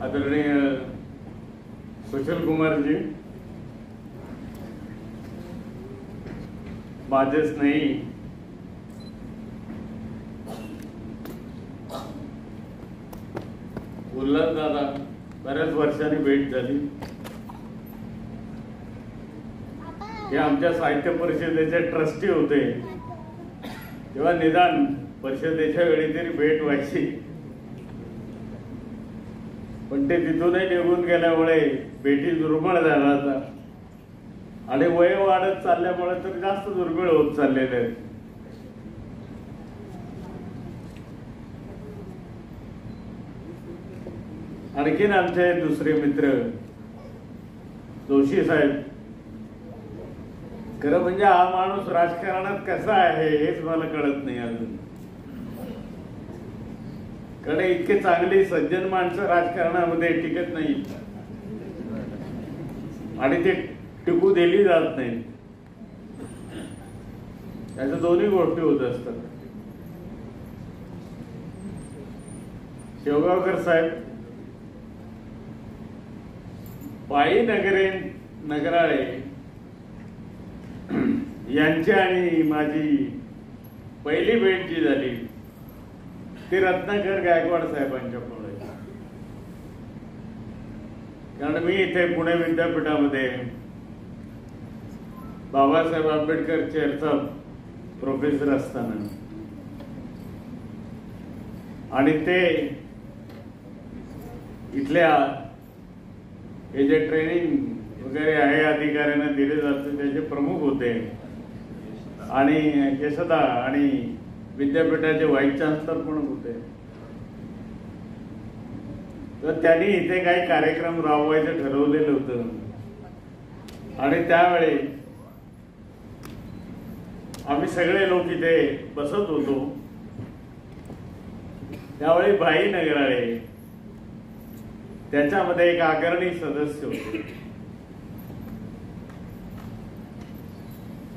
आदरणीय सुशील कुमार जी, माझे स्नेही उल्हास दादा, बऱ्याच वर्षांनी भेट झाली. हे आमच्या साहित्य परिषदेचे ट्रस्टी होते, तेव्हा निदान परिषदेच्या वेळी तरी भेट व्हायची, पण ते तिथूनही निघून गेल्यामुळे भेटी दुर्मिळ झाला होता. आणि वय वाढत चालल्यामुळे तर जास्त दुर्मिळ होत चाललेले आहेत. आणखीन आमचे दुसरे मित्र जोशी साहेब, खरं म्हणजे हा माणूस राजकारणात कसा आहे हेच मला कळत नाही अजून. कारण इतके चांगली सज्जन माणसं राजकारणामध्ये टिकत नाही आणि ते टिकू दिली जात नाही. त्याच्या दोन्ही गोष्टी होत असतात. शेवगावकर साहेब, बाई नगराळे यांची आणि माझी पहिली भेट जी झाली ती रत्नाकर गायकवाड साहेबांच्यामुळे. कारण मी इथे पुणे विद्यापीठामध्ये बाबासाहेब आंबेडकर चेअरचा प्रोफेसर असताना आणि ते इथल्या हे जे ट्रेनिंग वगैरे आहे अधिकाऱ्यांना दिले जाते त्याचे प्रमुख होते आणि यशदा आणि विद्यापीठाचे व्हाईस चान्सलर पण होते. तर त्यांनी इथे काही कार्यक्रम राबवायचं ठरवलेलं होतं आणि त्यावेळी आम्ही सगळे लोक इथे बसत होतो. त्यावेळी बाई नगराळे त्याच्यामध्ये एक अग्रणी सदस्य होते.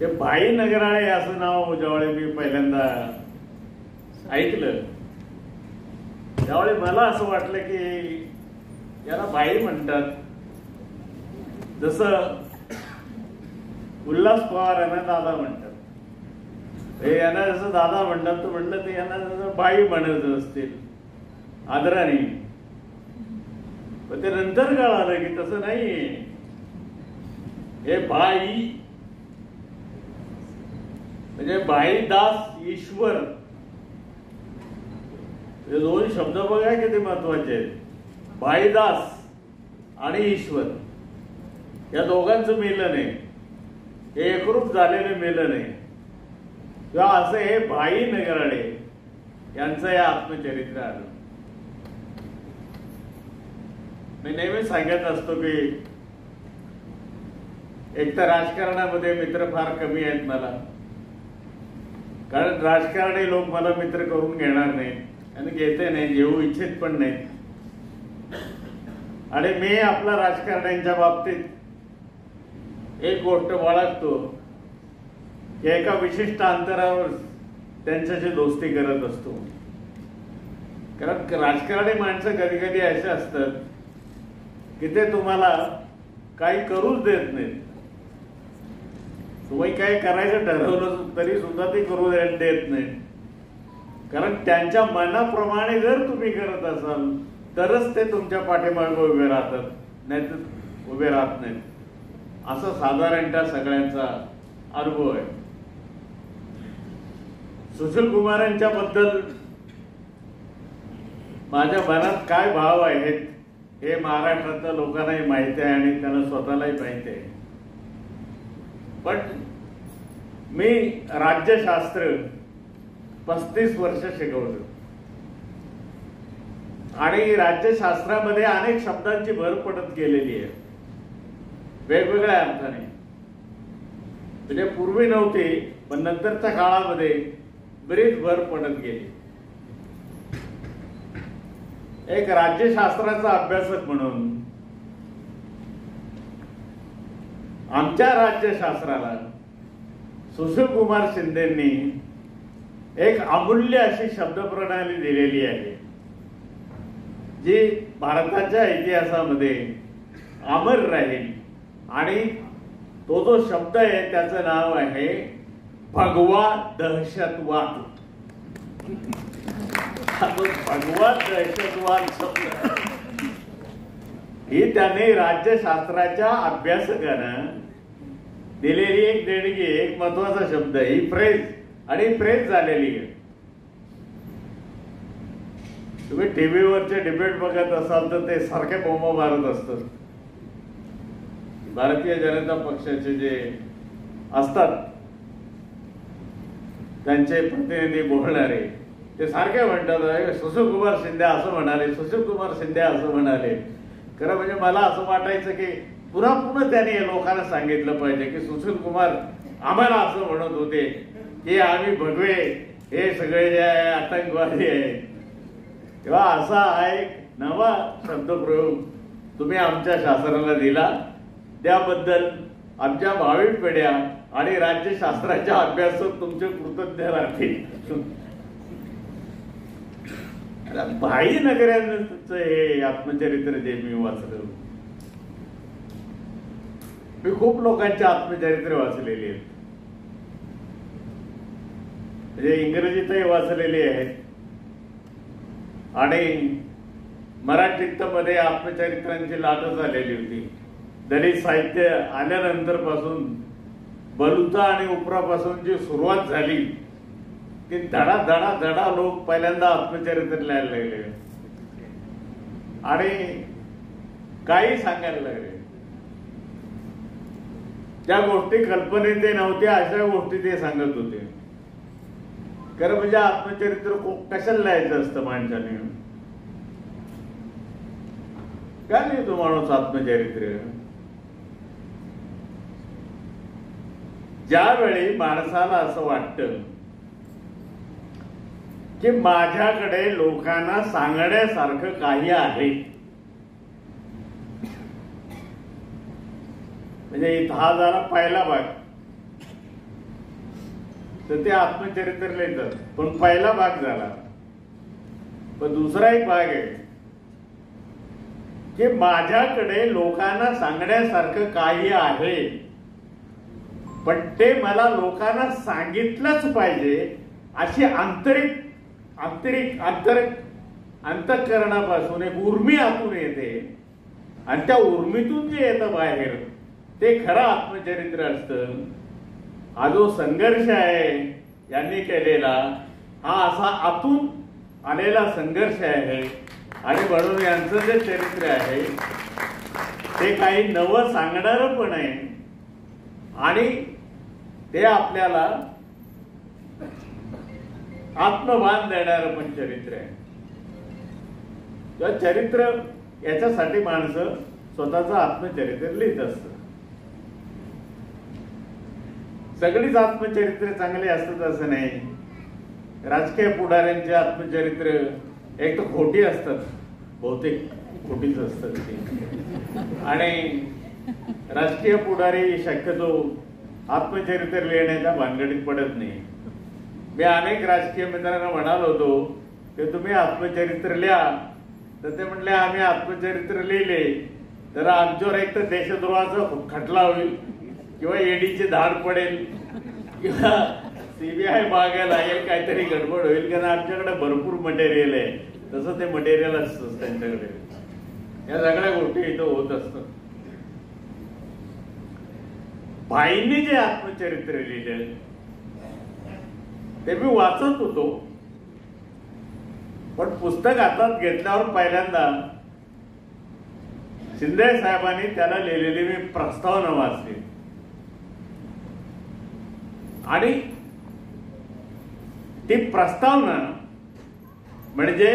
ते बाई नगराळे असं नाव ज्यावेळी मी पहिल्यांदा ऐकलं त्यावेळी मला असं वाटलं की याला बाई म्हणतात, जसं उल्हास पवार यांना दादा म्हणतात. हे यांना जसं दादा म्हणतात तर म्हटलं ते यांना जसं बाई म्हणत असतील आदराने. पण ते नंतर कळालं की तसं नाही, हे बाई म्हणजे बाईदास ईश्वर. हे दोन शब्द बघा किती महत्वाचे आहेत. बाईदास आणि ईश्वर या दोघांचं मिलन आहे, हे एकरूप झालेलं मिलन आहे. किंवा असं हे बाई नगराळे यांचं हे आत्मचरित्र आलं. मी नेहमी सांगत असतो की एक तर राजकारणामध्ये मित्र फार कमी आहेत मला, कारण राजकारणी लोक मला मित्र करून घेणार नाहीत आणि घेते नाही, घेऊ इच्छित पण नाहीत. आणि मी आपल्या राजकारण्यांच्या बाबतीत एक गोष्ट बाळगतो की एका विशिष्ट अंतरावर त्यांच्याशी दोस्ती करत असतो. कारण राजकारणी माणसं कधी कधी असे असतात की ते तुम्हाला काही करूच देत नाहीत. तुम्ही काही करायचं ठरवलं तरी सुद्धा ते करू देत नाहीत. कारण त्यांच्या मनाप्रमाणे जर तुम्ही करत असाल तरच ते तुमच्या पाठीमागे उभे राहतात, नाही तर उभे राहत नाहीत. असा साधारणतः सगळ्यांचा अनुभव आहे. सुशील कुमारांच्या बद्दल माझ्या मनात काय भाव आहेत हे महाराष्ट्रातल्या लोकांनाही माहिती आहे आणि त्यांना स्वतःलाही माहिती आहे. पण मी राज्यशास्त्र 35 वर्ष शिकवलं आणि राज्यशास्त्रामध्ये अनेक शब्दांची भर पडत गेलेली आहे वेगवेगळ्या अर्थाने. म्हणजे पूर्वी नव्हती पण नंतरच्या काळामध्ये बरीच भर पडत गेली. एक राज्यशास्त्राचा अभ्यासक म्हणून आमच्या राज्यशास्त्राला सुशील कुमार शिंदेंनी एक अमूल्य अशी शब्द प्रणाली दिलेली आहे जी भारताच्या इतिहासामध्ये अमर राहील आणि तो जो शब्द आहे त्याचं नाव आहे भगवा दहशतवाद. भगवा दहशतवाद शब्द ही त्याने राज्यशास्त्राच्या अभ्यासकानं दिलेली एक देणगी, एक महत्वाचा शब्द आहे. ही फ्रेज आणि फ्रेज झालेली आहे. तुम्ही टीव्हीवरचे डिबेट बघत असाल तर ते सारखे बोंबा मारत असतात. भारतीय जनता पक्षाचे जे असतात त्यांचे प्रतिनिधी बोलणारे ते सारखे म्हणतात सुशीलकुमार शिंदे असं म्हणाले, सुशीलकुमार शिंदे असं म्हणाले. खरं म्हणजे मला असं वाटायचं की पुन्हा पुन्हा त्यांनी लोकांना सांगितलं पाहिजे की सुशीलकुमार आम्हाला असं म्हणत होते की आम्ही भगवे हे सगळे जे आहे आतंकवादी आहे. तेव्हा असा हा एक नवा शब्दप्रयोग तुम्ही आमच्या शास्त्राला दिला, त्याबद्दल आमच्या भावी पिढ्या आणि राज्यशास्त्राच्या अभ्यासक तुमचे कृतज्ञ राहतील. भाई नगऱ्यांचं हे आत्मचरित्र जे मी वाचलं, मी खूप लोकांचे आत्मचरित्र वाचलेली आहेत, म्हणजे इंग्रजीतही वाचलेली आहेत आणि मराठीत मध्ये आत्मचरित्रांची लाटच आलेली होती. दलित साहित्य आल्यानंतर पासून बलुता आणि उपरापासून जी सुरुवात झाली की धडा धडा धडा लोक पहिल्यांदा आत्मचरित्र लिहायला लागले आणि काही सांगायला लागले. ज्या गोष्टी कल्पनेत नव्हत्या अशा गोष्टी ते सांगत होते. खरं म्हणजे आत्मचरित्र कशाला लिहायचं असतं माणसाने? काय लिहितो माणूस आत्मचरित्र? ज्यावेळी माणसाला असं वाटतं की माझ्याकडे लोकांना सांगण्यासारखं काही आहे, म्हणजे हा झाला पहिला भाग, तर ते आत्मचरित्र लिहितात. पण पहिला भाग झाला. पण दुसरा एक भाग आहे की माझ्याकडे लोकांना सांगण्यासारखं काही आहे, पण ते मला लोकांना सांगितलंच पाहिजे अशी अंतःकरणापासून एक उर्मी आतून येते आणि त्या उर्मीतून जे येतं बाहेर ते खरं आत्मचरित्र असतं. हा जो संघर्ष आहे यांनी केलेला, हा असा आतून आलेला संघर्ष आहे आणि म्हणून यांचं जे चरित्र आहे ते काही नवं सांगणारं पण आहे आणि ते आपल्याला आत्मभान देणारं पण चरित्र आहे. किंवा चरित्र याच्यासाठी माणसं स्वतःचं आत्मचरित्र लिहित असतं. सगळीच आत्मचरित्र चांगली असतात असं नाही. राजकीय पुढाऱ्यांचे आत्मचरित्र एक तर खोटी असतात, बहुतेक खोटीच असतात ती. आणि राजकीय पुढारी शक्यतो आत्मचरित्र लिहिण्याच्या भानगडीत पडत नाही. मी अनेक राजकीय मित्रांना म्हणालो होतो की तुम्ही आत्मचरित्र लिहा, तर ते म्हणले आम्ही आत्मचरित्र लिहिले तर आमच्यावर एक तर देशद्रोहाचा खटला होईल किंवा ईडीचे धाड पडेल किंवा सीबीआय मागायला लागेल, काहीतरी गडबड होईल, कारण आमच्याकडे भरपूर मटेरियल आहे. तसं ते मटेरियल असतं त्यांच्याकडे. या सगळ्या गोष्टी इथं होत असतात. भाईंनी जे आत्मचरित्र लिहिलं ते मी वाचत होतो, पण पुस्तक हातात घेतल्यावर पहिल्यांदा शिंदे साहेबांनी त्याला लिहिलेली मी प्रस्तावना वाचली आणि ती प्रस्तावना म्हणजे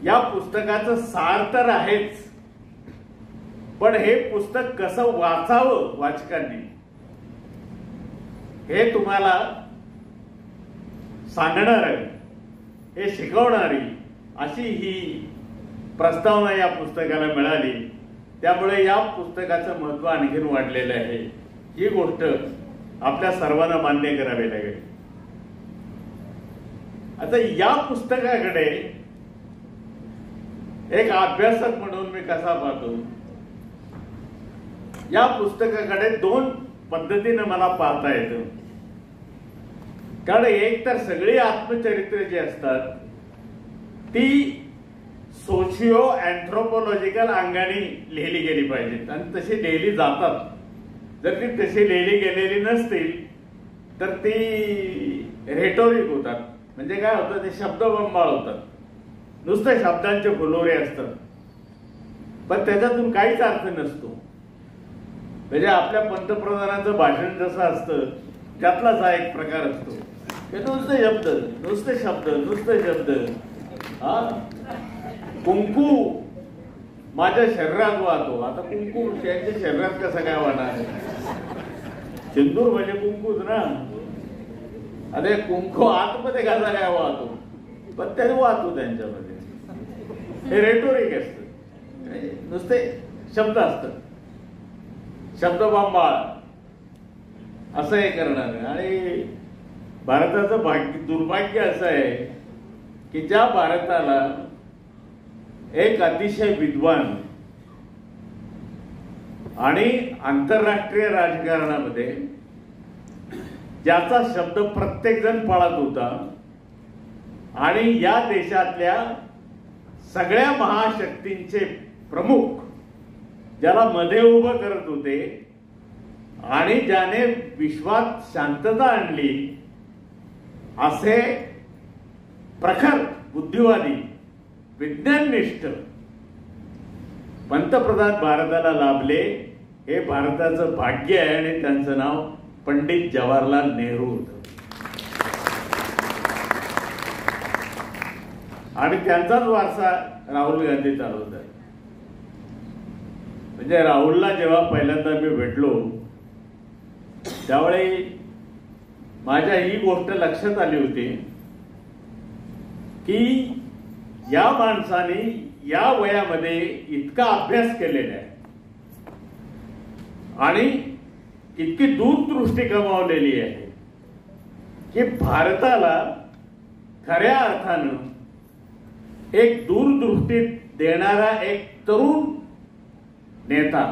या पुस्तकाचं सार तर आहेच, पण हे पुस्तक कसं वाचावं वाचकांनी हे तुम्हाला सांगणार आहे, हे शिकवणारी अशी ही प्रस्तावना या पुस्तकाला मिळाली. त्यामुळे या पुस्तकाचं महत्व आणखीन वाढलेलं आहे. ही गोष्ट आपल्या सर्वांना मान्य करावी लागेल. आता या पुस्तकाकडे एक अभ्यासक म्हणून मी कसा पाहतो, या पुस्तकाकडे दोन पद्धतीने मला पाहता येतं. कारण एक तर सगळी आत्मचरित्र जी असतात ती सोशिओ अँथ्रोपॉलॉजिकल अंगाने लिहिली गेली पाहिजेत आणि तशी लिहिली जातात. जर ती तशी लिहिली गेलेली नसतील तर ती रेटोरिक होतात. म्हणजे काय होतं, ते शब्दबंबाळ होतात, नुसते शब्दांचे फुलोरे असतात, पण त्याच्यातून काहीच अर्थ नसतो. म्हणजे आपल्या पंतप्रधानांचं भाषण जसं असतं त्यातलाच हा एक प्रकार असतो. ते नुसते शब्द, नुसते शब्द, नुसते शब्द. हा, कुंकू माझ्या शरीरात वाहतो. आता कुंकू त्यांच्या शरीरात कसं काय वाहणार? सिंदूर म्हणजे कुंकूच ना. अरे कुंकू आतमध्ये कसा काय वाहतो? पण ते वाहतो त्यांच्यामध्ये. हे रेटोरिक असतं, नुसते शब्द असतात, शब्दबंबाळ असं हे करणार. आणि भारताचं दुर्भाग्य असं आहे की ज्या भारताला एक अतिशय विद्वान आणि आंतरराष्ट्रीय राजकारणामध्ये ज्याचा शब्द प्रत्येक जण पाळत होता आणि या देशातल्या सगळ्या महाशक्तींचे प्रमुख ज्याला मध्ये उभं करत होते आणि ज्याने विश्वात शांतता आणली असे प्रखर बुद्धिवादी विज्ञाननिष्ठ पंतप्रधान भारताला लाभले, हे भारताचं भाग्य आहे. आणि त्यांचं नाव पंडित जवाहरलाल नेहरू होतं. आणि त्यांचाच वारसा राहुल गांधी चालवतात. म्हणजे राहुलला जेव्हा पहिल्यांदा मी भेटलो त्यावेळी माझ्या ही गोष्ट लक्षात आली होती की या माणसाने या वयामध्ये इतका अभ्यास केलेला आहे आणि इतकी दूरदृष्टी कमावलेली आहे की भारताला खऱ्या अर्थानं एक दूरदृष्टी देणारा एक तरुण नेता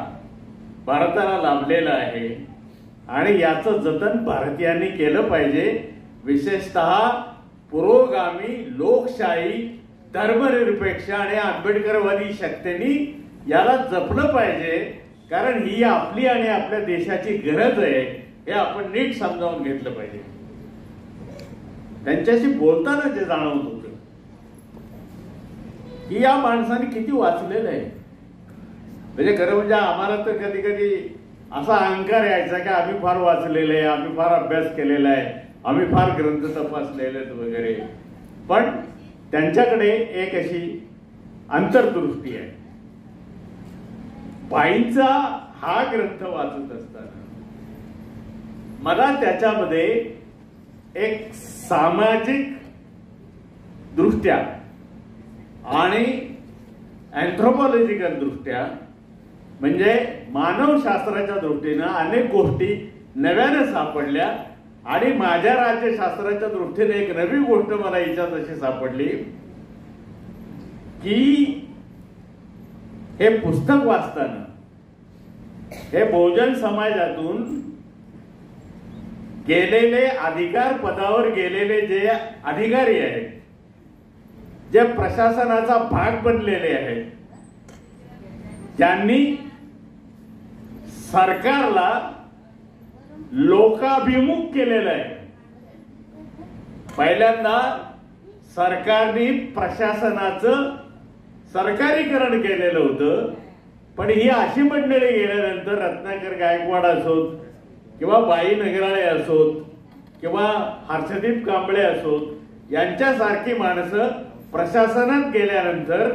भारताला लाभलेला आहे. आणि याचं जतन भारतीयांनी केलं पाहिजे. विशेषतः पुरोगामी लोकशाही धर्मनिरपेक्ष आणि आंबेडकरवादी शक्तींनी याला जपलं पाहिजे. कारण ही आपली आणि आपल्या देशाची गरज आहे, हे आपण नीट समजावून घेतलं पाहिजे. त्यांच्याशी बोलताना जे जाणवत होतं की या माणसाने किती वाचलेलं आहे. म्हणजे खरं म्हणजे आम्हाला तर कधी कधी असा अहंकार यायचा की आम्ही फार वाचलेलं आहे, आम्ही फार अभ्यास केलेला आहे, आम्ही फार ग्रंथ तपासलेले आहेत वगैरे. पण त्यांच्याकडे एक अशी अंतर्दृष्टी आहे. बाईंचा हा ग्रंथ वाचत असताना मला त्याच्यामध्ये एक सामाजिक दृष्ट्या आणि अँथ्रोपॉलॉजिकल दृष्ट्या म्हणजे मानवशास्त्राच्या दृष्टीनं अनेक गोष्टी नव्याने सापडल्या. आणि माझ्या राज्यशास्त्राच्या दृष्टीने एक नवी गोष्ट मला याच्यात अशी सापडली की हे पुस्तक वाचताना हे बहुजन समाजातून गेलेले अधिकार पदावर गेलेले जे अधिकारी आहेत, जे प्रशासनाचा भाग बनलेले आहेत, त्यांनी सरकारला लोकाभिमुख केलेलं आहे. पहिल्यांदा सरकारने प्रशासनाचं सरकारीकरण केलेलं होतं. पण ही अशी मंडळी गेल्यानंतर रत्नाकर गायकवाड असोत किंवा बाई नगराळे असोत किंवा हर्षदीप कांबळे असोत, यांच्यासारखी माणसं प्रशासनात गेल्यानंतर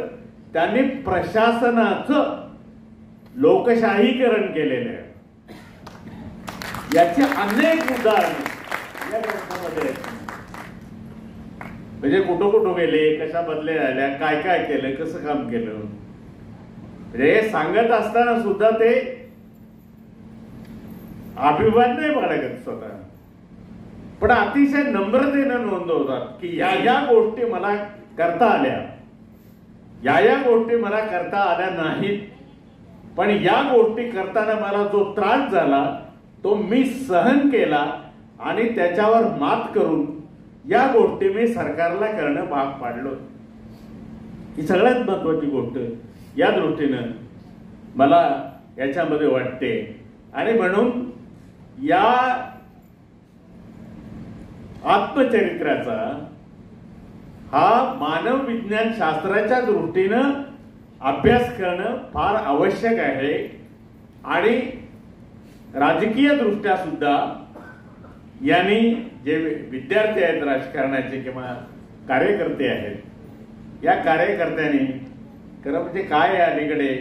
त्यांनी प्रशासनाचं लोकशाहीकरण केलेलं आहे. याची अनेक उदाहरणं या ग्रंथामध्ये आहेत. म्हणजे कुठं कुठं गेले, कशा बदल्या झाल्या, काय काय केलं, कसं काम केलं, म्हणजे सांगत असताना सुद्धा ते अभिमान नाही बाळगत स्वतः, पण अतिशय नम्रतेनं नोंदवतात की या गोष्टी मला करता आल्या या गोष्टी मला करता आल्या नाहीत, पण या गोष्टी करताना मला जो त्रास झाला तो मी सहन केला आणि त्याच्यावर मात करून या गोष्टी मी सरकारला करणं भाग पाडलो. ही सगळ्यात महत्वाची गोष्ट या दृष्टीनं मला याच्यामध्ये वाटते. आणि म्हणून या आत्मचरित्राचा हा मानव विज्ञान शास्त्राच्या दृष्टीनं अभ्यास करणं फार आवश्यक आहे. आणि राजकीय दृष्ट्या सुद्धा यांनी जे विद्यार्थी आहेत राजकारणाचे किंवा कार्यकर्ते आहेत, या कार्यकर्त्यांनी खरं म्हणजे काय आहे अलीकडे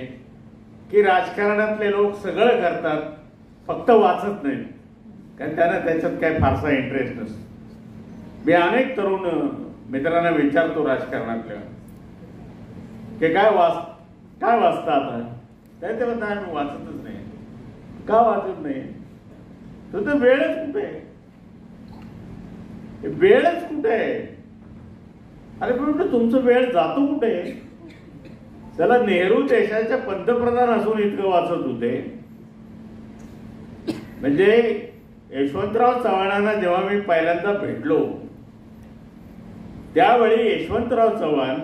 की राजकारणातले लोक सगळं करतात, फक्त वाचत नाहीत, कारण त्यांना त्याच्यात काय फारसा इंटरेस्ट नसतो. मी अनेक तरुण मित्रांना विचारतो राजकारणातल्या की काय वाचता आता, काय ते म्हणता आम्ही वाचतच नाही. का वाचत नाही? तर वेळच कुठे आहे, वेळच कुठे आहे. अरे पण तुमचं वेळ जातो कुठे? त्याला नेहरू देशाच्या पंतप्रधान असून इतकं वाचत होते. म्हणजे यशवंतराव चव्हाणांना जेव्हा मी पहिल्यांदा भेटलो त्यावेळी यशवंतराव चव्हाण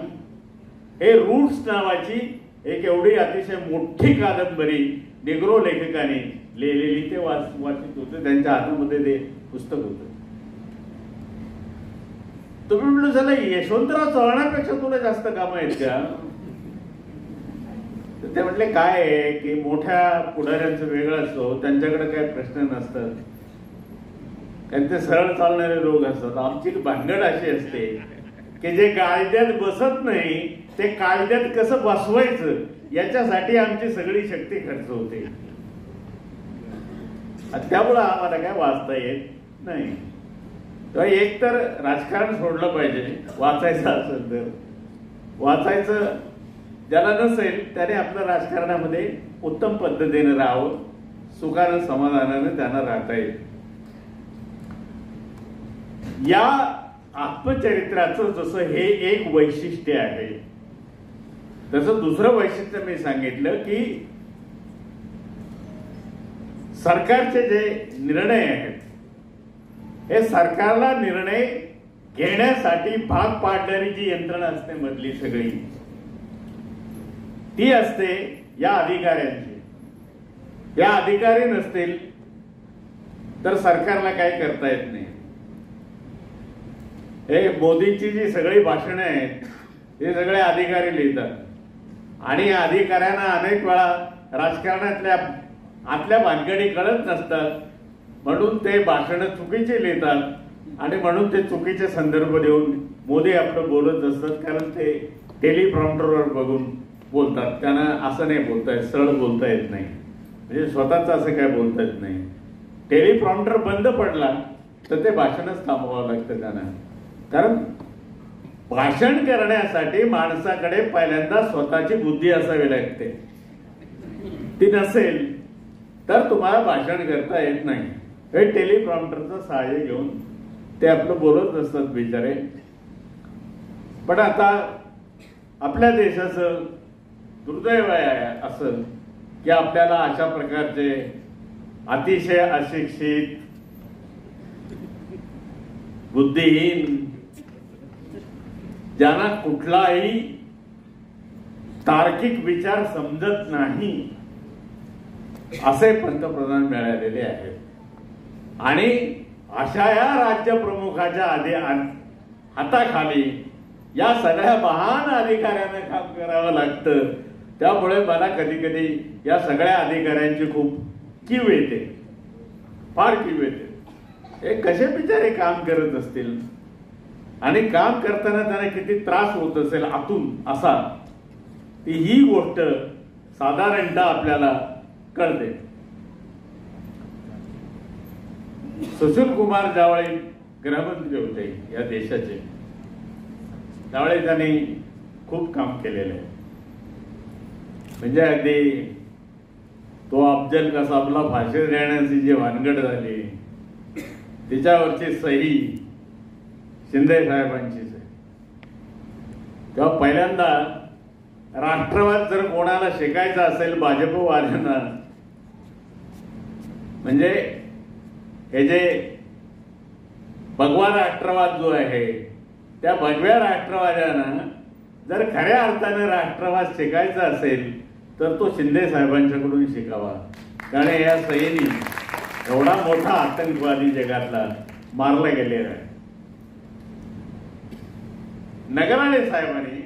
हे रूट्स नावाची एक एवढी अतिशय मोठी कादंबरी निग्रो लेखकाने लिहिलेली ते वाचित होते. त्यांच्या हातामध्ये ते पुस्तक होतं. तुम्ही म्हटलं झालं यशवंतराव चव्हाणांपेक्षा तुला जास्त कामं आहेत का? तर ते म्हटले काय आहे की मोठ्या पुढाऱ्यांचं वेगळं असतो, त्यांच्याकडे काही प्रश्न नसतात, त्यांचे सरळ चालणारे लोक असतात. आमची भानगड अशी असते की जे कायद्यात बसत नाही ते कायद्यात कसं बसवायचं याच्यासाठी आमची सगळी शक्ती खर्च होते. त्यामुळं आम्हाला काय वाचता येत नाही. तेव्हा एक तर राजकारण सोडलं पाहिजे, वाचायचं असेल तर वाचायचं. ज्याला नसेल त्याने आपल्या राजकारणामध्ये उत्तम पद्धतीने राहावं, सुखानं समाधानानं त्यांना राहता येईल. या आत्मचरित्राचं जसं हे एक वैशिष्ट्य आहे, तसं दुसरं वैशिष्ट्य मी सांगितलं की सरकारचे जे निर्णय आहेत हे सरकारला निर्णय घेण्यासाठी भाग पाडणारी जी यंत्रणा असते मधली सगळी, ती असते या अधिकाऱ्यांची. या अधिकारी नसतील तर सरकारला काही करता येत नाही. हे मोदींची जी सगळी भाषणं आहेत हे सगळे अधिकारी लिहितात आणि या अधिकाऱ्यांना अनेक वेळा राजकारणातल्या आतल्या भानगडी कळत नसतात, म्हणून ते भाषणं चुकीचे लिहितात आणि म्हणून ते चुकीचे संदर्भ देऊन मोदी आपलं बोलत असतात, कारण ते टेलिप्रॉम्प्टरवर बघून बोलतात. त्यांना असं नाही बोलता येत, सरळ बोलता येत नाही, म्हणजे स्वतःच असं काय बोलता येत नाही. टेलिप्रॉम्प्टर बंद पडला तर ते भाषणच थांबवावं लागतं त्यांना, कारण भाषण करण्यासाठी माणसाकडे पहिल्यांदा स्वतःची बुद्धी असावी लागते. ती नसेल तर तुम्हाला भाषण करता येत नाही. हे टेलिप्रॉम्प्टरचं सहाय्य घेऊन ते आपलं बोलत असतात बिचारे. पण आता आपल्या देशाचं दुर्दैव आहे असं की आपल्याला अशा प्रकारचे अतिशय अशिक्षित, बुद्धिहीन, ज्यांना कुठलाही तार्किक विचार समजत नाही असे पंतप्रधान मिळालेले आहेत. आणि अशा या राज्यप्रमुखाच्या हाताखाली या सगळ्या महान अधिकाऱ्यांना काम करावं लागतं. त्यामुळे मला कधी कधी या सगळ्या अधिकाऱ्यांची खूप कीव येते, फार कीव येते. हे कसे बिचारे काम करत असतील आणि काम करताना त्यांना किती त्रास होत असेल आतून असा, ती ही गोष्ट साधारणतः आपल्याला कळते. सुशील कुमार ज्यावेळी गृहमंत्री होते या देशाचे, त्यावेळी त्यांनी खूप काम केलेलं आहे. म्हणजे अगदी तो अफजल कसाबला फाशी देण्याची जी भानगड झाली तिच्यावरची सही शिंदे साहेबांचीच आहे. तेव्हा पहिल्यांदा राष्ट्रवाद जर कोणाला शिकायचा असेल भाजपवाल्यांना, म्हणजे हे जे भगवा राष्ट्रवाद जो आहे त्या भगव्या राष्ट्रवाद्यांना जर खऱ्या अर्थाने राष्ट्रवाद शिकायचा असेल तर तो शिंदे साहेबांच्याकडून शिकावा. कारण या सैनी एवढा मोठा आतंकवादी जगातला मारला गेलेला आहे. नगराळे साहेबांनी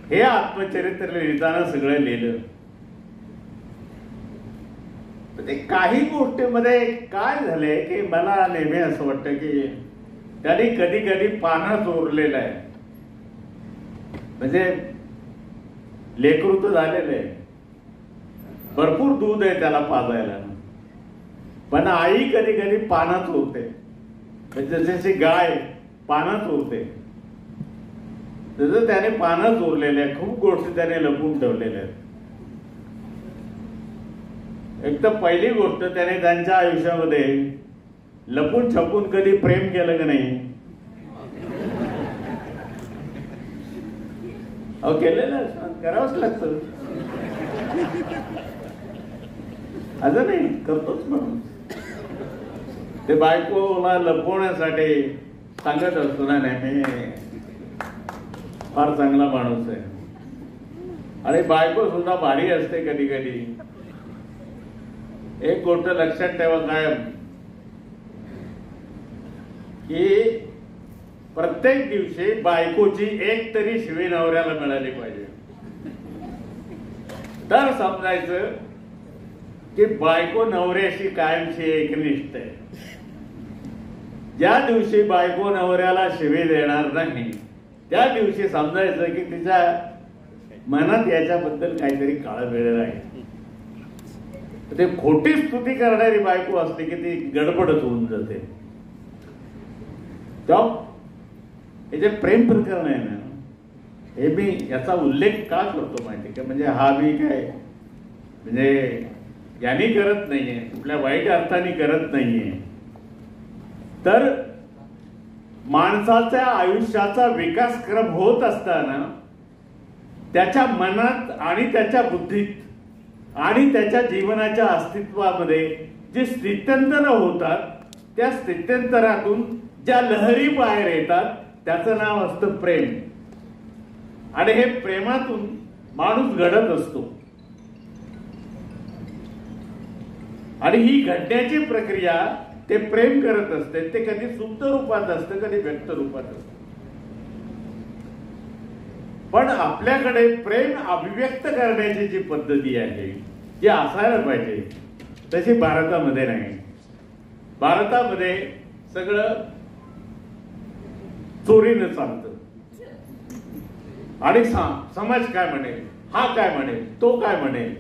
हे आत्मचरित्र लिहिताना सगळं लिहिलं. ते काही गोष्टीमध्ये काय झालंय की मला नेहमी असं वाटतं की त्यांनी कधी कधी पानं चोरलेलं आहे. म्हणजे लेकरू तर झालेलं आहे, भरपूर दूध आहे त्याला पाजायला, पण आई कधी कधी पानं चोरते. म्हणजे जशी गाय पानं चोरते तसं त्याने पानं चोरलेले आहे. खूप गोष्टी त्याने लपून ठेवलेल्या आहेत. एक तर पहिली गोष्ट, त्याने त्यांच्या आयुष्यामध्ये लपून छपून कधी प्रेम केलं का नाही? अहो केलेलं करावंच लागतं. असं नाही करतोच म्हणून ते बायकोला लपवण्यासाठी सांगत असतो ना, नेहमी फार चांगला माणूस आहे. आणि बायको सुद्धा भारी असते कधी कधी. एक गोष्ट लक्षात ठेवा कायम की प्रत्येक दिवशी बायकोची एक तरी शिवी नवऱ्याला मिळाली पाहिजे. तर समजायचं की बायको नवऱ्याशी कायमची एकनिष्ठ आहे. ज्या दिवशी बायको नवऱ्याला शिवी देणार नाही त्या दिवशी समजायचं की तिच्या मनात याच्याबद्दल काहीतरी काळ वेळ आहे. ते खोटी स्तुती करणारी बायको असते की ती गडबडच होऊन जाते. हे जे प्रेम प्रकरण आहे ना, हे मी याचा उल्लेख का करतो माहिती का? म्हणजे हा मी काय म्हणजे यांनी करत नाहीये, कुठल्या वाईट अर्थाने करत नाहीये. तर माणसाच्या आयुष्याचा विकासक्रम होत असताना त्याच्या मनात आणि त्याच्या बुद्धीत आणि त्याच्या जीवनाच्या अस्तित्वामध्ये जे स्थित्यंतर होतात त्या स्थित्यंतरातून ज्या लहरी बाहेर येतात त्याचं नाव असतं प्रेम. आणि हे प्रेमातून माणूस घडत असतो. आणि ही घडण्याची प्रक्रिया ते प्रेम करत असते. ते कधी सुप्त रूपात असतं, कधी व्यक्त रूपात असतं. पण आपल्याकडे प्रेम अभिव्यक्त करण्याची जी पद्धती आहे जी असायला पाहिजे तशी भारतामध्ये नाही. भारतामध्ये सगळं चोरीनं चालतं. आणि समाज काय म्हणेल, हा काय म्हणेल, तो काय म्हणेल,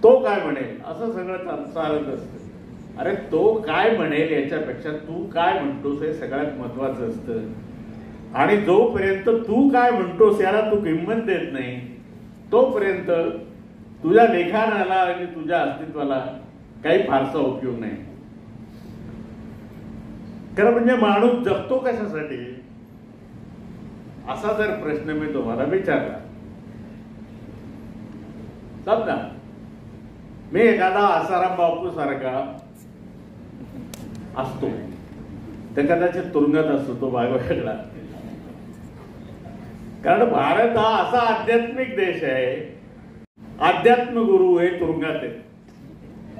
तो काय म्हणेल, असं सगळं चालत असतं. अरे तो काय म्हणेल याच्यापेक्षा तू काय म्हणतोस हे सगळ्यात महत्वाचं असतं. आणि जोपर्यंत तू काय म्हणतोस याला तू किंमत देत नाही तोपर्यंत तुझ्या लेखानाला आणि तुझ्या अस्तित्वाला काही फारसा उपयोग नाही. खरं म्हणजे माणूस जगतो कशासाठी असा जर प्रश्न मी तुम्हाला विचारला, समजा मी एखादा आसाराम बापू सारखा असतो तर कदाचित तुरुंगात असतो, तो भाग वेगळा. कारण भारत हा असा आध्यात्मिक देश आहे, अध्यात्म गुरु हे तुरुंगात आहेत,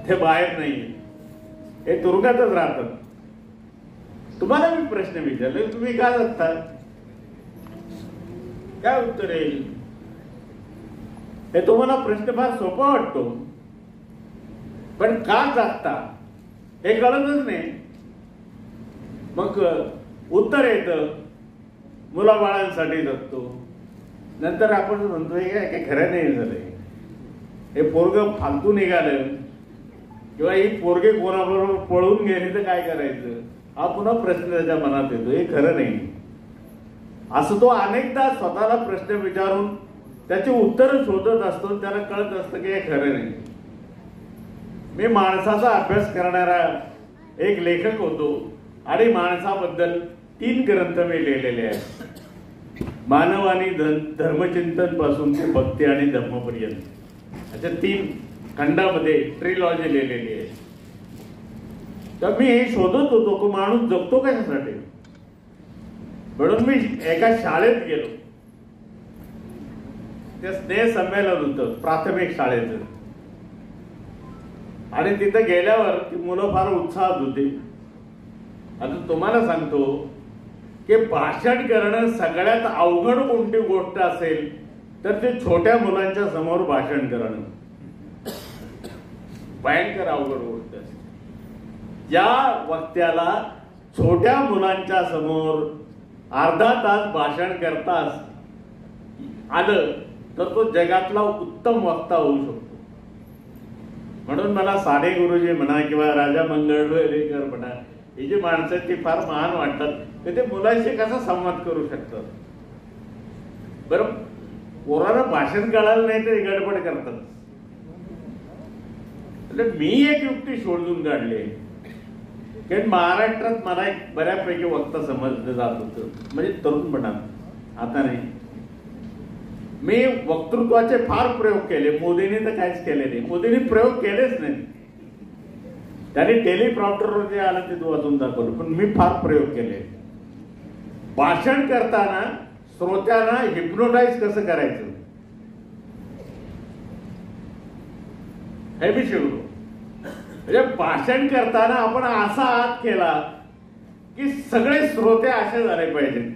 ते बाहेर नाही, हे तुरुंगातच राहतात. तुम्हाला मी प्रश्न विचारले, तुम्ही का जगता, काय उत्तर येईल? हे तुम्हाला प्रश्न फार सोपा वाटतो, पण का जगता हे कळतच नाही. मग उत्तर येतं मुलाबाळांसाठी जगतो. नंतर आपण म्हणतोय काय खरं नाही झालंय, हे पोरग फालतू निघालं किंवा ही पोरगे कोणाबरोबर पळून गेली तर काय करायचं, हा पुन्हा प्रश्न त्याच्या मनात येतो. हे खरं नाही असं तो अनेकदा स्वतःला प्रश्न विचारून त्याची उत्तरं शोधत असतो. त्याला कळत असतं की हे खरं नाही. मी माणसाचा अभ्यास करणारा एक लेखक होतो आणि माणसाबद्दल 3 ग्रंथ मी लिहिलेले आहेत. मानव आणि धर्मचिंतन पासून ते भक्ती आणि धर्मपर्यंत अशा 3 खंडामध्ये ट्रिलॉजी लिहिलेली आहे. तर मी हे शोधत होतो की माणूस जगतो कशासाठी. म्हणून मी एका शाळेत गेलो. ते स्नेह संमेलन होतं प्राथमिक शाळेचं. आणि तिथं गेल्यावर ती मुलं फार उत्साहात होती. आता तुम्हाला सांगतो की भाषण करणं सगळ्यात अवघड कोणती गोष्ट असेल तर ते छोट्या मुलांच्या समोर भाषण करणं भयंकर अवघड गोष्ट असते. ज्या वक्त्याला छोट्या मुलांच्या समोर अर्धा तास भाषण करताच आलं तर तो जगातला उत्तम वक्ता होऊ शकतो. म्हणून मला साने गुरुजी म्हणा किंवा राजा मंगळवेलीकर म्हणा ही जी माणसं ती फार महान वाटतात की ते मुलांशी कसा संवाद करू शकतात. बरं, पोराला भाषण कळालं नाही तर गडबड करतात. मी एक युक्ती शोधून काढली कारण महाराष्ट्रात मला एक बऱ्यापैकी वक्ता समजलं जात होतं, म्हणजे तरुणपणात, आता नाही. मी वक्तृत्वाचे फार प्रयोग केले. मोदींनी तर काहीच केले नाही. मोदींनी प्रयोग केलेच नाही. त्यांनी टेलिप्रॉम्प्टरवर जे आलं ते वाचून दाखवलं, पण मी फार प्रयोग केले. भाषण करताना श्रोत्यांना हिप्नोटाईज कसं करायचं हे मी शिकलो. म्हणजे भाषण करताना आपण असा हात केला की सगळे श्रोते असे झाले पाहिजेत.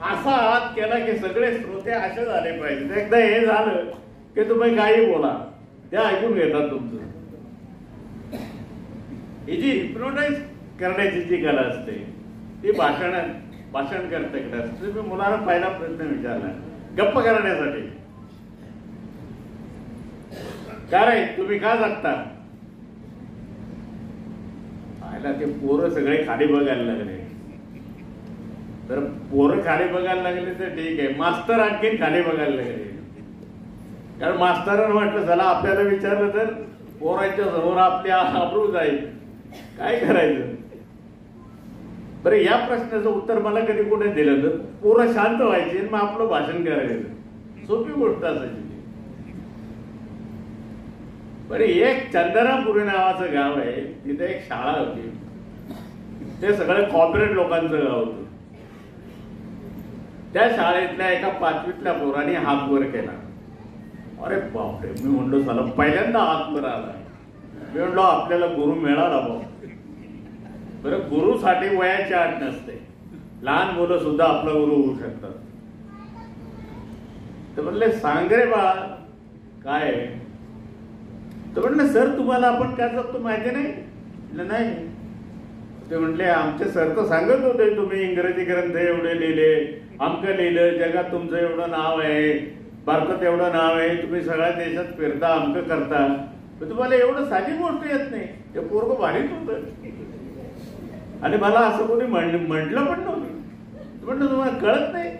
असा हात केला की सगळे श्रोते असे झाले पाहिजेत. एकदा हे झालं की तुम्ही काही बोला ते ऐकून घेतात तुमचं. ही जी हिप्नोटाईज करण्याची जी कला असते ती भाषण करते असते. मी मुलाला पहिला प्रश्न विचारला गप्प करण्यासाठी, काय तुम्ही का जगता. आयला ते पोरं सगळे खाली बघायला लागले. तर पोरं खाली बघायला लागले तर ठीक आहे, मास्तर आणखीन खाली बघायला लागले. कारण मास्तरांना वाटलं चला आपल्याला विचारलं तर पोरांच्या समोर आपली आबरू जाईल, काय करायचं. बरं, या प्रश्नाचं उत्तर मला कधी कोणी दिलं तर पोरं शांत व्हायची मग आपलं भाषण करायचं. सोपी गोष्ट असायची. बरं, एक चंदनापुरी नावाचं गाव आहे, तिथे एक शाळा होती. ते सगळं कॉर्पोरेट लोकांचं गाव होतं. त्या शाळेतल्या एका 5वीतल्या पोराने हात वर केला. अरे बापरे, मी म्हणलो चला पहिल्यांदा हात वर आला. मी म्हणलो आपल्याला गुरु मिळाला भाऊ. बरं, गुरुसाठी वयाची अट नसते. लहान मुलं सुद्धा आपला गुरु होऊ शकतात. तर म्हणले सांग रे बा काय. तर म्हणलं सर तुम्हाला आपण काय जगतो माहिती नाही. ते म्हणले आमचे सर तर सांगत होते तुम्ही इंग्रजी ग्रंथ एवढे लिहिले, आमकं लिहिलं, जगात तुमचं एवढं नाव आहे, भारतात एवढं नाव आहे, तुम्ही सगळ्या देशात फिरता, आमकं करता, तुम्हाला एवढं साधी गोष्ट येत नाही. ते पोरगं भारीच होतं. आणि मला असं कोणी म्हटलं पण नव्हतं. म्हणलं तुम्हाला कळत नाही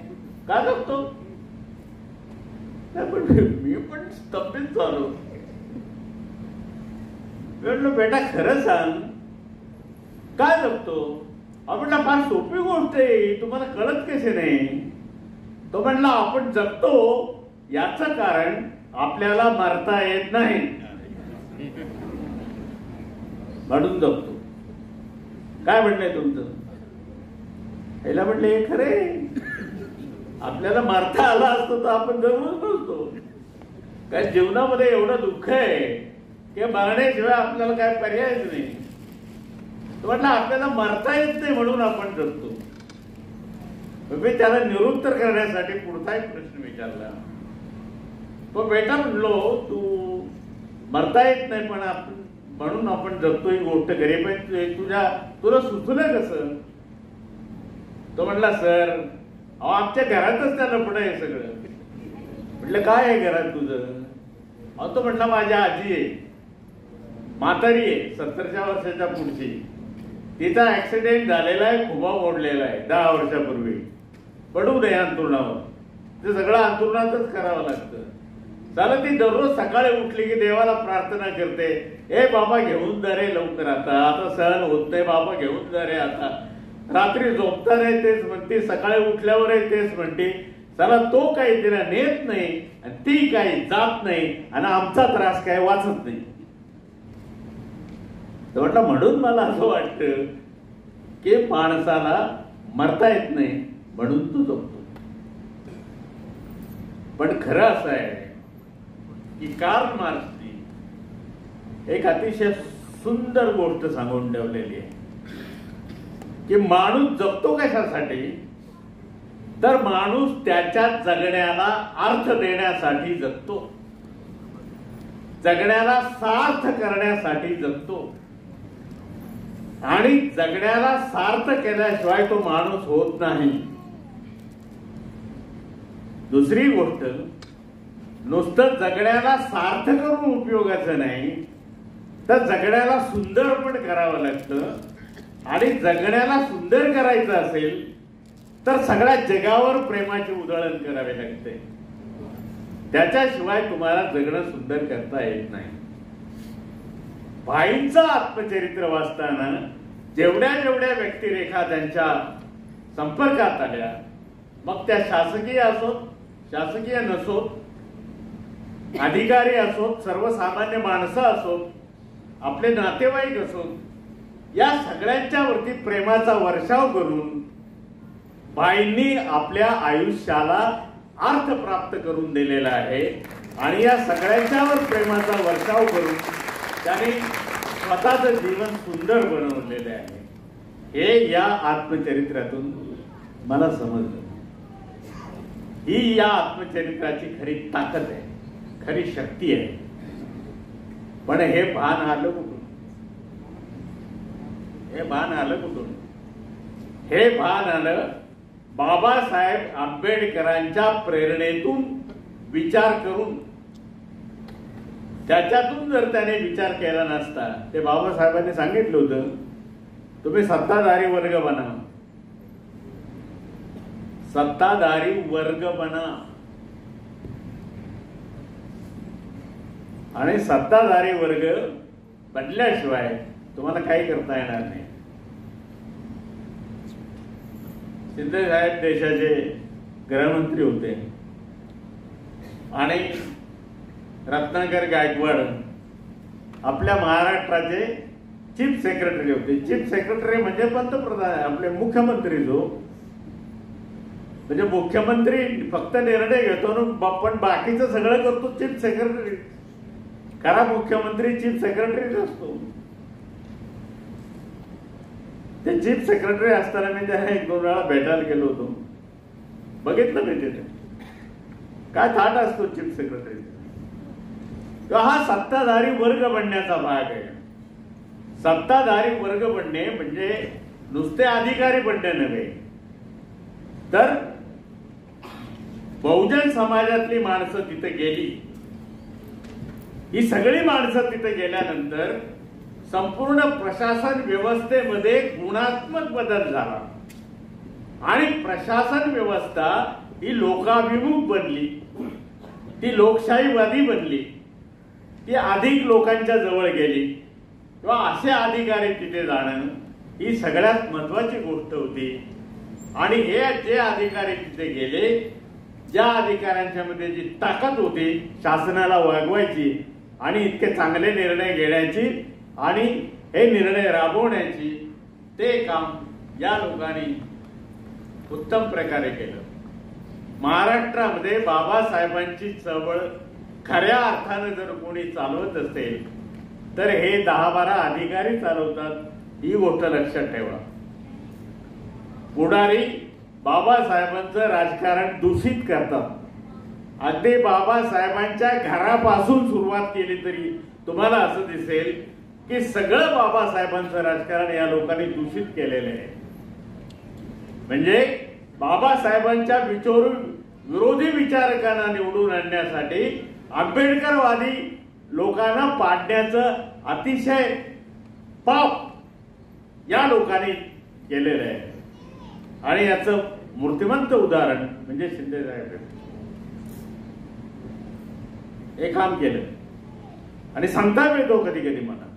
का जगतो. पण मी पण स्तब्धित झालो. म्हणलं बेटा खरं सांग काय जगतो. म्हटलं फार सोपी गोष्ट आहे, तुम्हाला कळत कसे नाही. तो म्हणला आपण जगतो याचं कारण आपल्याला मरता येत नाही म्हणून जगतो. काय म्हणणं आहे तुमचं. याला म्हटलं हे खरे, आपल्याला मरता आला असतो तर आपण जगूच नसतो. काय जीवनामध्ये एवढं दुःख आहे की मरण्याशिवाय आपल्याला काय पर्यायच नाही. तो म्हटलं आपल्याला मरता येत नाही म्हणून आपण जगतो. मी त्याला निरुत्तर करण्यासाठी पुढचा एक प्रश्न विचारला. तो बेटा म्हणलो तू मरता येत नाही पण म्हणून आपण जगतो ही गोष्ट घरी पण तुला सुचलं कसं. तो म्हणला सर आमच्या घरातच त्याला पुढे आहे सगळं. म्हटलं काय आहे घरात तुझं. तो म्हणला माझ्या आजी आहे, म्हातारी आहे, 70च्या वर्षाच्या पुढची. तिचा ऍक्सिडेंट झालेला आहे, खुबा मोडलेला आहे 10 वर्षापूर्वी. पडू नये अंथरुणावर. ते सगळं अंथरुणातच करावं लागतं. चालत ती दररोज सकाळी उठली की देवाला प्रार्थना करते, ए बाबा घेऊन जा रे लवकर, आता सहन होत नाही बाबा घेऊन जा रे आता. रात्री झोपताना तेच म्हणते, सकाळी उठल्यावर तेच म्हणते. चला तो काही तिला नेत नाही आणि ती काही जात नाही आणि आमचा त्रास काय वाचत नाही. तर म्हटलं म्हणून मला असं वाटतं की माणसाला मरता येत नाही म्हणून तो जगतो. पण खरं असं आहे की कार्ल मार्क्सने एक अतिशय सुंदर गोष्ट सांगून ठेवलेली आहे की माणूस जगतो कशासाठी, तर माणूस त्याच्या जगण्याला अर्थ देण्यासाठी जगतो, जगण्याला सार्थ करण्यासाठी जगतो आणि जगण्याला सार्थ केल्याशिवाय तो माणूस होत नाही. दुसरी गोष्ट, नुसतं जगण्याला सार्थ करून उपयोगाचं नाही, तर जगण्याला सुंदर पण करावं लागतं आणि जगण्याला सुंदर करायचं असेल तर सगळ्या जगावर प्रेमाची उधळण करावी लागते. त्याच्याशिवाय तुम्हाला जगणं सुंदर करता येत नाही. भाईंचं आत्मचरित्र वाचताना जेवढ्या जेवढ्या व्यक्तिरेखा त्यांच्या संपर्कात आल्या, मग त्या शासकीय असोत, शासकीय नसोत, अधिकारी असोत, सर्वसामान्य माणसं असोत, आपले नातेवाईक असोत, या सगळ्यांच्या वरती प्रेमाचा वर्षाव करून भाईंनी आपल्या आयुष्याला अर्थ प्राप्त करून दिलेला आहे. आणि या सगळ्यांच्यावर प्रेमाचा वर्षाव करून त्यांनी स्वतःचं जीवन सुंदर बनवलेले आहे. हे या आत्मचरित्रातून मला समजलं. ही या आत्मचरित्राची खरी ताकद आहे, खरी शक्ती आहे. पण हे भान आलं कुठून? हे भान आलं कुठून? हे भान आलं बाबासाहेब आंबेडकरांच्या प्रेरणेतून, विचार करून. त्याच्यातून जर त्याने विचार केला नसता, ते बाबासाहेबांनी सांगितलं होतं तुम्ही सत्ताधारी वर्ग बना, सत्ताधारी वर्ग बना, आणि सत्ताधारी वर्ग बनल्याशिवाय तुम्हाला काही करता येणार नाही. शिंदे साहेब देशाचे गृहमंत्री होते आणि रत्नाकर गायकवाड आपल्या महाराष्ट्राचे चीफ सेक्रेटरी होते. चीफ सेक्रेटरी म्हणजे पंतप्रधान, आपले मुख्यमंत्री. जो म्हणजे मुख्यमंत्री फक्त निर्णय घेतो पण बाकीचं सगळं करतो चीफ सेक्रेटरी. खरा मुख्यमंत्री चीफ सेक्रेटरीच असतो. ते चीफ सेक्रेटरी असताना मी त्याला 1-2 वेळा भेटायला गेलो होतो, बघितलं मी तिथे काय थाट असतो चीफ सेक्रेटरी. हा सत्ताधारी वर्ग बनण्याचा भाग आहे. सत्ताधारी वर्ग बनणे म्हणजे नुसते अधिकारी बनणे नव्हे, तर बहुजन समाजातली माणसं तिथे गेली. ही सगळी माणसं तिथे गेल्यानंतर संपूर्ण प्रशासन व्यवस्थेमध्ये गुणात्मक बदल झाला आणि प्रशासन व्यवस्था ही लोकाभिमुख बनली, ती लोकशाहीवादी बनली, ती अधिक लोकांच्या जवळ गेली किंवा असे अधिकारी तिथे जाणं ही सगळ्यात महत्वाची गोष्ट होती. आणि हे जे अधिकारी तिथे गेले, ज्या अधिकाऱ्यांच्या मध्ये जी ताकद होती शासनाला वागवायची आणि इतके चांगले निर्णय घेण्याची आणि हे निर्णय राबवण्याची, ते काम या लोकांनी उत्तम प्रकारे केलं. महाराष्ट्रामध्ये बाबासाहेबांची चळवळ खऱ्या अर्थाने जर कोणी चालवत असेल तर हे 10-12 अधिकारी चालवतात, ही गोष्ट लक्षात ठेवा. पुढारी बाबासाहेबांचं राजकारण दूषित करतात. अगदी बाबासाहेबांच्या घरापासून सुरुवात केली तरी तुम्हाला असं दिसेल की सगळं बाबासाहेबांचं राजकारण या लोकांनी दूषित केलेलं आहे. म्हणजे बाबासाहेबांच्या विरोधी विचारकांना निवडून आणण्यासाठी आंबेडकरवादी लोकांना पाडण्याचं अतिशय पाप या लोकांनी केलेलं आहे. आणि याचं मूर्तिमंत उदाहरण म्हणजे शिंदे साहेब हे काम केलं. आणि संताप येतो कधी कधी मला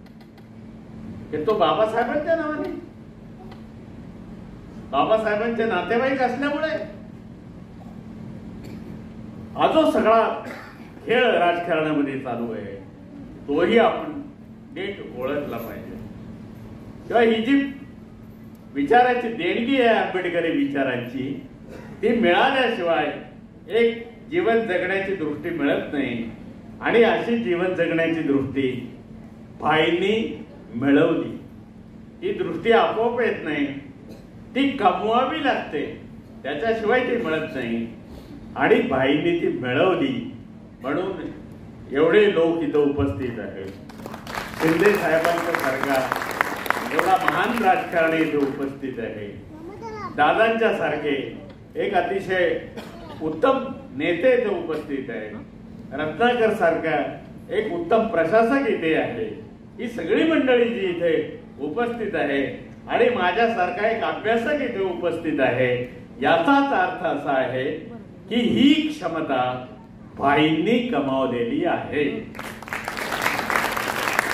की तो बाबासाहेबांच्या नावाने बाबासाहेबांचे नातेवाईक असल्यामुळे हा जो सगळा खेळ राजकारणामध्ये चालू आहे तोही आपण नीट ओळखला पाहिजे. किंवा ही जी विचाराची देणगी आहे आंबेडकरी विचारांची ती मिळाल्याशिवाय एक जीवन जगण्याची दृष्टी मिळत नाही. आणि अशी जीवन जगण्याची दृष्टी भाईंनी मिळवली. ही दृष्टी आपोआप येत नाही, ती कमवावी लागते, त्याच्याशिवाय ती मिळत नाही. आणि भाईंनी ती मिळवली म्हणून एवढे लोक इथं उपस्थित आहेत. शिंदे साहेबांचा सारखा एवढा महान राजकारणी इथे उपस्थित आहे. दादांच्या सारखे एक अतिशय उत्तम नेते इथे उपस्थित आहे. रत्नाकर सारखा एक उत्तम प्रशासक इथे आहे. ही सगळी मंडळी जी इथे उपस्थित आहे आणि माझ्यासारखा एक अभ्यासक इथे उपस्थित आहे. याचाच अर्थ असा आहे की ही क्षमता भाईंनी कमावलेली आहे.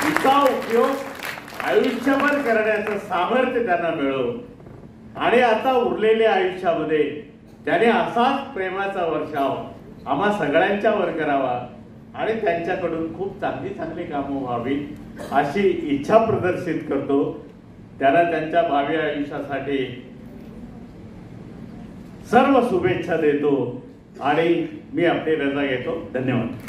तिचा उपयोग आयुष्यभर करण्याचं सामर्थ्य त्यांना मिळो आणि आता उरलेल्या आयुष्यामध्ये त्याने असाच प्रेमाचा वर्षाव आम्हा सगळ्यांच्यावर करावा आणि त्यांच्याकडून खूप चांगली चांगली कामं व्हावी अशी इच्छा प्रदर्शित करतो. त्यांना त्यांच्या भावी आयुष्यासाठी सर्व शुभेच्छा देतो आणि मी आपली रजा घेतो. धन्यवाद.